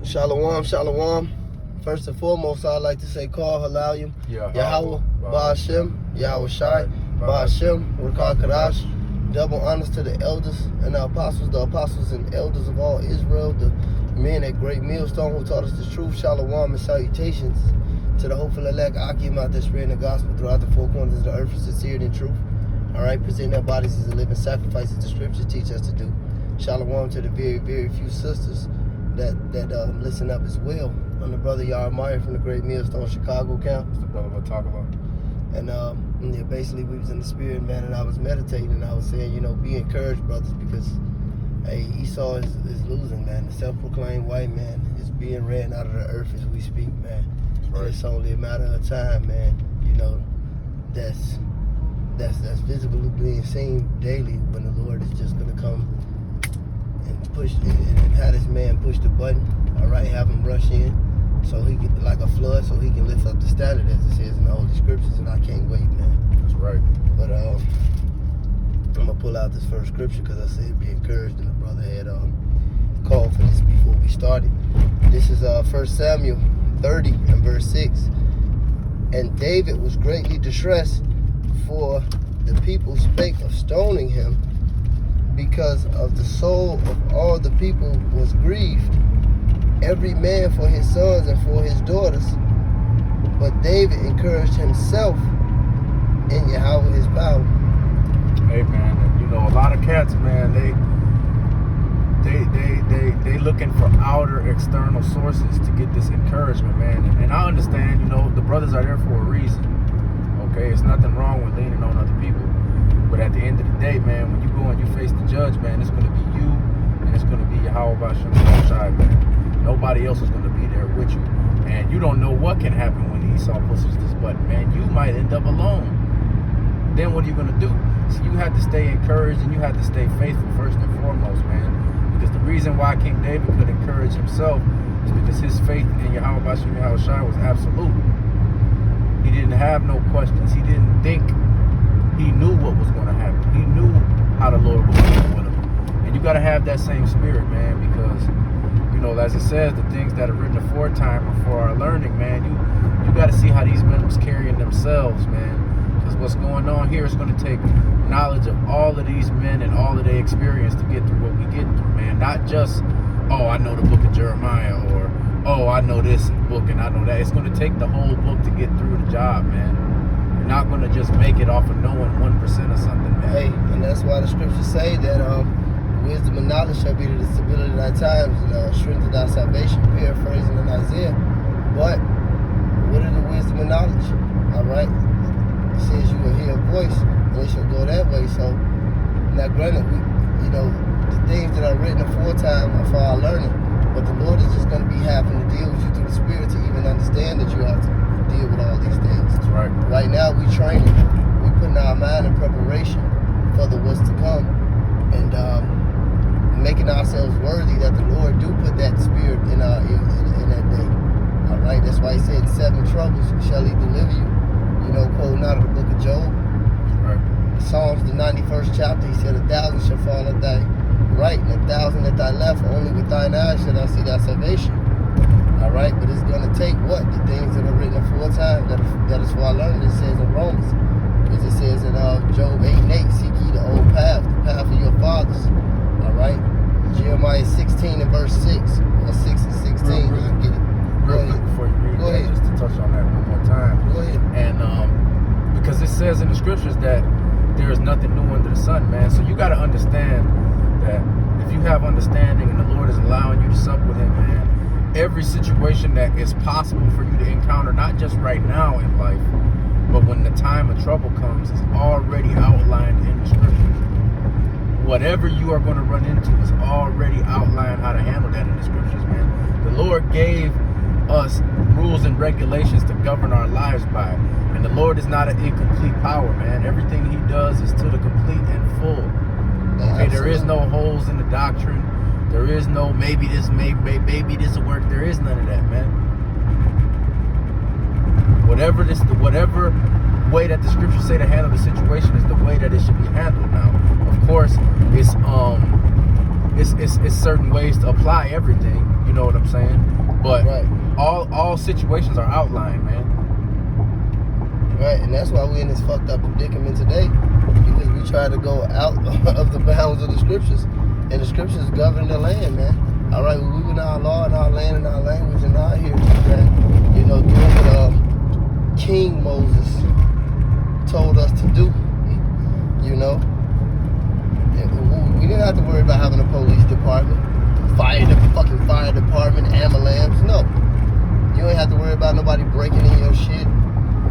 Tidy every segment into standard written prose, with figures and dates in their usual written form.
Shalom, shalom. First and foremost, I'd like to say, call Halayim, Yahweh, Ba'ashem, Yahweh Shai, Ba'ashem, Rakah Kadash. Double honors to the elders and the apostles and elders of all Israel, the men at Great Millstone who taught us the truth. Shalom and salutations to the hopeful elect Akim out there spreading the gospel throughout the four corners of the earth, sincere in truth. All right, present their bodies as a living sacrifice as the scriptures teach us to do. Shalom to the very, very few sisters that listen up as well. I'm the brother Yarmaya from the Great Millstone, Chicago camp. That's the brother we'll talk about. And yeah, basically we was in the spirit, man, and I was meditating and I was saying, you know, be encouraged, brothers, because hey, Esau is losing, man. The self-proclaimed white man is being ran out of the earth as we speak, man. Right. And it's only a matter of time, man. You know, that's visibly being seen daily when the Lord is just gonna come and push and have this man push the button. All right, have him rush in, so he can, like a flood, so he can lift up the standard as it says in the Holy Scriptures, and I can't wait, man. That's right. But I'm gonna pull out this first scripture because I said be encouraged, and the brother had called for this before we started. This is 1 Samuel 30 and verse 6. And David was greatly distressed, for the people spake of stoning him, because of the soul of all the people was grieved, every man for his sons and for his daughters. But David encouraged himself in Yahweh his power. Hey man, you know, a lot of cats, man, they looking for outer external sources to get this encouragement, man. And I understand, you know, the brothers are there for a reason. Okay, it's nothing wrong with leaning on other people. But at the end of the day, man, when you go and you face the judge, man, it's gonna be you and it's gonna be Yahweh Ba'ashem Shai, man. Nobody else is gonna be there with you. And you don't know what can happen when Esau pushes this button, man. You might end up alone. Then what are you gonna do? So you have to stay encouraged and you have to stay faithful first and foremost, man. Because the reason why King David could encourage himself is because his faith in Yahweh Ba'ashem Yahweh Shai was absolute. He didn't have no questions. He didn't think. He knew what was going to happen. He knew how the Lord was dealing with him. And you got to have that same spirit, man, because, you know, as it says, the things that are written aforetime are for our learning, man. You got to see how these men was carrying themselves, man. Because what's going on here is going to take knowledge of all of these men and all of their experience to get through what we get through, man. Not just, oh, I know the book of Jeremiah, or, oh, I know this book and I know that. It's going to take the whole book to get through the job, man. You're not going to just make it off of knowing 1% or something, man. Hey, and that's why the scriptures say that wisdom and knowledge shall be the stability of thy times and strength of thy salvation, paraphrasing in Isaiah. But what are the wisdom and knowledge? All right? It says you will hear a voice and it shall go that way. So, now granted, you know, the things that are written aforetime are for our learning. But the Lord is just going to be having to deal with you through the Spirit to even understand that you have to deal with all these things. That's right. Right now, we training. We putting our mind in preparation for the what's to come, and making ourselves worthy that the Lord do put that Spirit in our in that day. All right. That's why He said, 7 troubles shall He deliver you. You know, quoting out of the book of Job. Right. Psalms, the 91st chapter. He said, 1,000 shall fall at thy right, and 1,000 at thy left, only with thine eyes shall thou see thy salvation. All right, but it's going to take what? The things that are written aforetime, that is for our learning. It says in Romans, as it says in Job 8 and 8, seek ye the old path, the path of your fathers. All right, Jeremiah 16 and verse 6, or 6 and 16. Real Get it. Real quick before you read that, just to touch on that one more time. Go ahead. And because it says in the scriptures that there is nothing new under the sun, man. So you got to understand that if you have understanding and the Lord is allowing you to sup with Him, man, every situation that is possible for you to encounter, not just right now in life, but when the time of trouble comes, is already outlined in the scriptures. Whatever you are going to run into is already outlined how to handle that in the scriptures, man. The Lord gave us rules and regulations to govern our lives by. And the Lord is not an incomplete power, man. Everything He does is to the complete and full. Okay, there is no holes in the doctrine. There is no maybe this will work. There is none of that, man. Whatever way that the scriptures say to handle the situation is the way that it should be handled. Now, of course, it's certain ways to apply everything. You know what I'm saying? But all situations are outlined, man. Right, and that's why we're in this fucked up predicament today, because we try to go out of the bounds of the scriptures, and the scriptures govern the land, man. All right, we were in our law and our land and our language and our heritage, man. You know, doing what King Moses told us to do. You know, we didn't have to worry about having a police department, fire department, ambulance. No, you ain't have to worry about nobody breaking in your shit.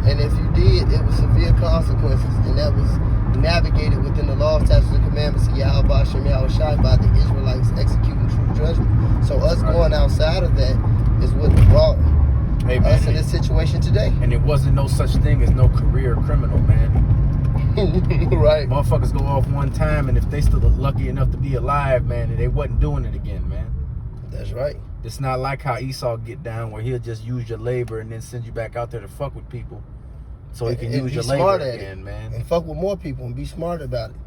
And if you did, it was severe consequences, and that was navigated within the law, statutes, and commandments of Yahweh Bashem Yahweh Shai by the Israelites executing true judgment. So us going outside of that is what brought us in this situation today. And it wasn't no such thing as no career criminal, man. Right. Motherfuckers go off one time, and if they still lucky enough to be alive, man, and they wasn't doing it again, man. That's right. It's not like how Esau get down, where he'll just use your labor and then send you back out there to fuck with people, so he can use your labor again, man. And fuck with more people and be smart about it.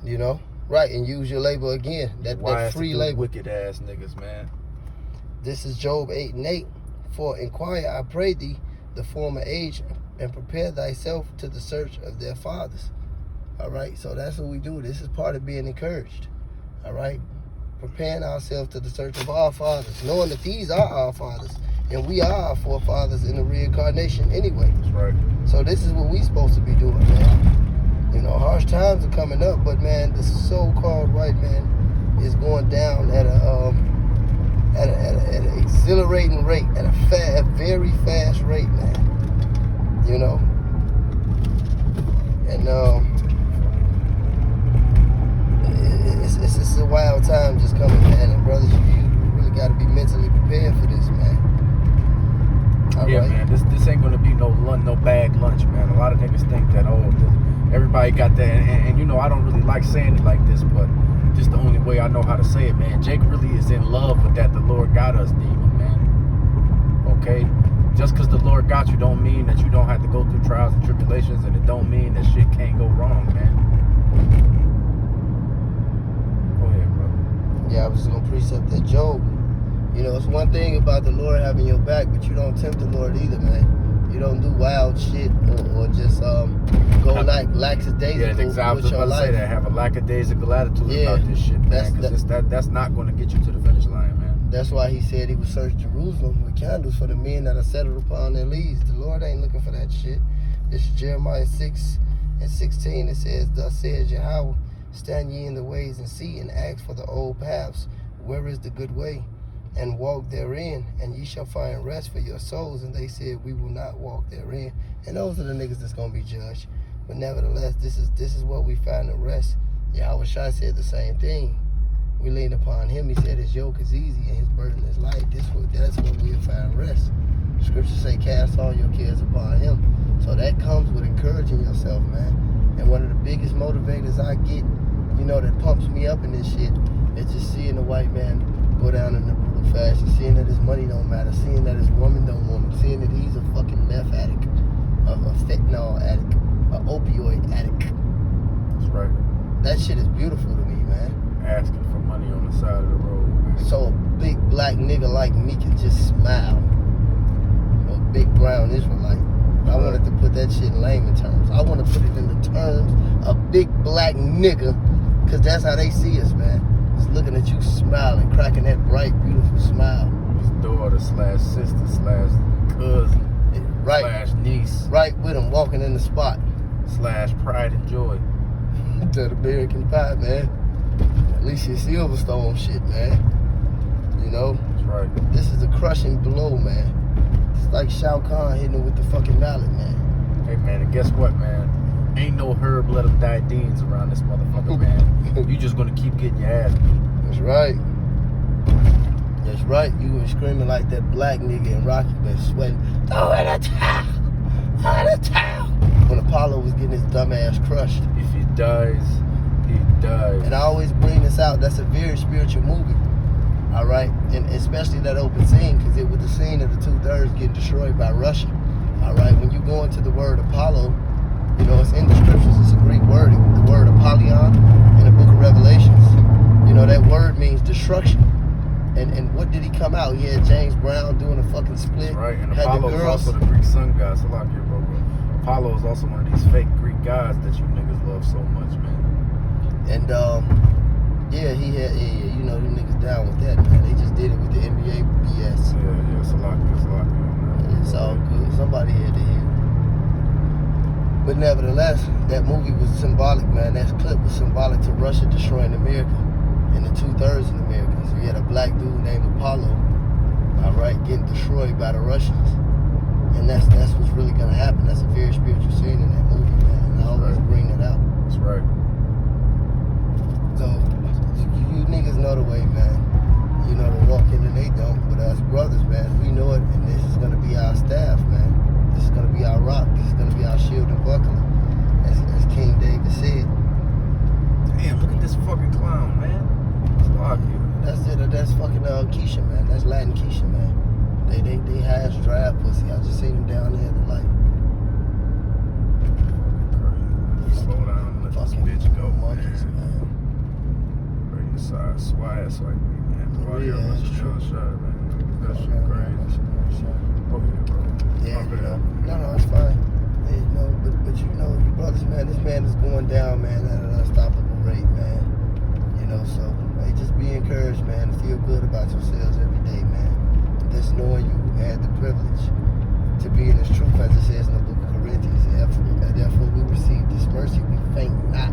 You know, right? And use your labor again. That free labor. Wicked ass niggas, man. This is Job 8:8. For inquire, I pray thee, the former age, and prepare thyself to the search of their fathers. All right, so that's what we do. This is part of being encouraged. All right, preparing ourselves to the search of our fathers, knowing that these are our fathers, and we are our forefathers in the reincarnation anyway. That's right. So this is what we supposed to be doing, man. You know, harsh times are coming up, but man, the so-called white man is going down at an exhilarating rate, at a very fast rate, man. You know, and it's a wild time just coming, man. And brothers, you really got to be mentally prepared for this, man. All right? Man, this ain't gonna be no bag lunch, man. A lot of niggas think that everybody got that, and you know, I don't really like saying it like this, but just the only way I know how to say it, man. Jake really is in love with that. The Lord got us, demon, man. Okay. Just because the Lord got you don't mean that you don't have to go through trials and tribulations, and it don't mean that shit can't go wrong, man. Go ahead, brother. Yeah, I was just going to precept that Job. You know, it's one thing about the Lord having your back, but you don't tempt the Lord either, man. You don't do wild shit or just go like lackadaisical with your life. Yeah, I was about to say that. Have a lackadaisical attitude about this shit, man. Because that's not going to get you to the finish line, man. That's why he said he would search Jerusalem with candles for the men that are settled upon their leads. The Lord ain't looking for that shit. This is Jeremiah 6:16. It says, thus says Yahweh, stand ye in the ways and see, and ask for the old paths. Where is the good way? And walk therein, and ye shall find rest for your souls. And they said, we will not walk therein. And those are the niggas that's going to be judged. But nevertheless, this is what we find in rest. Yahweh Shai said the same thing. We lean upon him. He said his yoke is easy and his burden is light. That's where we'll find rest. Scriptures say cast all your cares upon him. So that comes with encouraging yourself, man. And one of the biggest motivators I get, you know, that pumps me up in this shit, is just seeing the white man go down in a brutal fashion, seeing that his money don't matter, seeing that his woman don't want him, seeing that he's a fucking meth addict, a fentanyl addict, an opioid addict. That's right. That shit is beautiful to me, man. Asking for money on the side of the road, man. So a big black nigga like me can just smile. A big brown Israelite. I wanted to put that shit in layman terms. I want to put it in the terms of big black nigga, because that's how they see us, man. Just looking at you smiling, cracking that bright, beautiful smile. His daughter / sister / cousin / niece. Right with him, walking in the spot. / pride and joy. That American Pie, man. Alicia Silverstone shit, man. You know? That's right. This is a crushing blow, man. It's like Shao Kahn hitting him with the fucking mallet, man. Hey, man, and guess what, man? Ain't no herb let them die deans around this motherfucker, man. You just gonna keep getting your ass beat. That's right. That's right. You were screaming like that black nigga in Rocky, been sweating. Throw in a towel! Throw in a towel! When Apollo was getting his dumb ass crushed. If he dies, he dies. And I always bring this out. That's a very spiritual movie. All right? And especially that open scene, because it was the scene of the 2/3 getting destroyed by Russia. All right? When you go into the word Apollo, you know, it's in the scriptures. It's a Greek word. The word Apollyon in the book of Revelations. You know, that word means destruction. And what did he come out? He had James Brown doing a fucking split. That's right, and had Apollo is also the Greek sun god. Salakia, bro. Apollo is also one of these fake Greek gods that you niggas love so much, man. And yeah, he had, you know, them niggas down with that, man. They just did it with the NBA BS. Yeah, Salakia. It's all good. Somebody had to hear. But nevertheless, that movie was symbolic, man. That clip was symbolic to Russia destroying America and the 2/3 in America. So you had a black dude named Apollo, all right, getting destroyed by the Russians. And that's what's really gonna happen. That's a very spiritual scene in that movie, man. And I always bring that out. That's right. So you niggas know the way, man. You know the walk in and they don't. But us brothers, man, we know it, and this is gonna be our staff, man. This is gonna be our rock. This is gonna be our shield and buckler, as King David said. Damn, look at this fucking clown, man. Salakia. That's it. That's fucking Keisha, man. That's Latin Keisha, man. They has drive pussy. I just seen them down there at the light. Slow down and let this bitch go, monkeys, man. Bring your side swag like me, man. Yeah, that's true. That shit crazy. Oh yeah, bro. Yeah, you know. No, it's fine. Hey, you know, but you know, you brothers, man, this man is going down, man, at an unstoppable rate, man. You know, so hey, just be encouraged, man, and feel good about yourselves every day, man. Just knowing you had the privilege to be in this truth, as it says in the book of Corinthians. Therefore we receive this mercy, we faint not.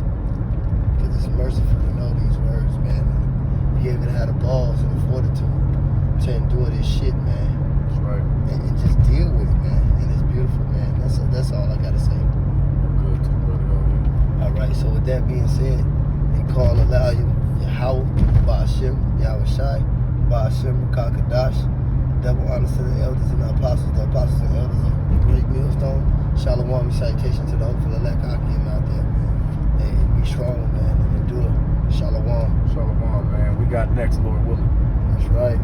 Because it's merciful to know these words, man. And be able to have the balls and the fortitude to endure this shit, man. That's right. And just deal with it, man. And it's beautiful, man. That's all I gotta say. Good too, brother. Alright, so with that being said, they call Alauya Yahweh, Ba'ashem, Yahweh Shai, Ba'ashem, Kakadash. Double honors to the elders and the apostles and elders of the great millstone. Shalom, salutation to the hopeful elect Akim out there, man. Hey, be strong, man, and endure. Shalom. Shalom, man. We got next, Lord willing. That's right.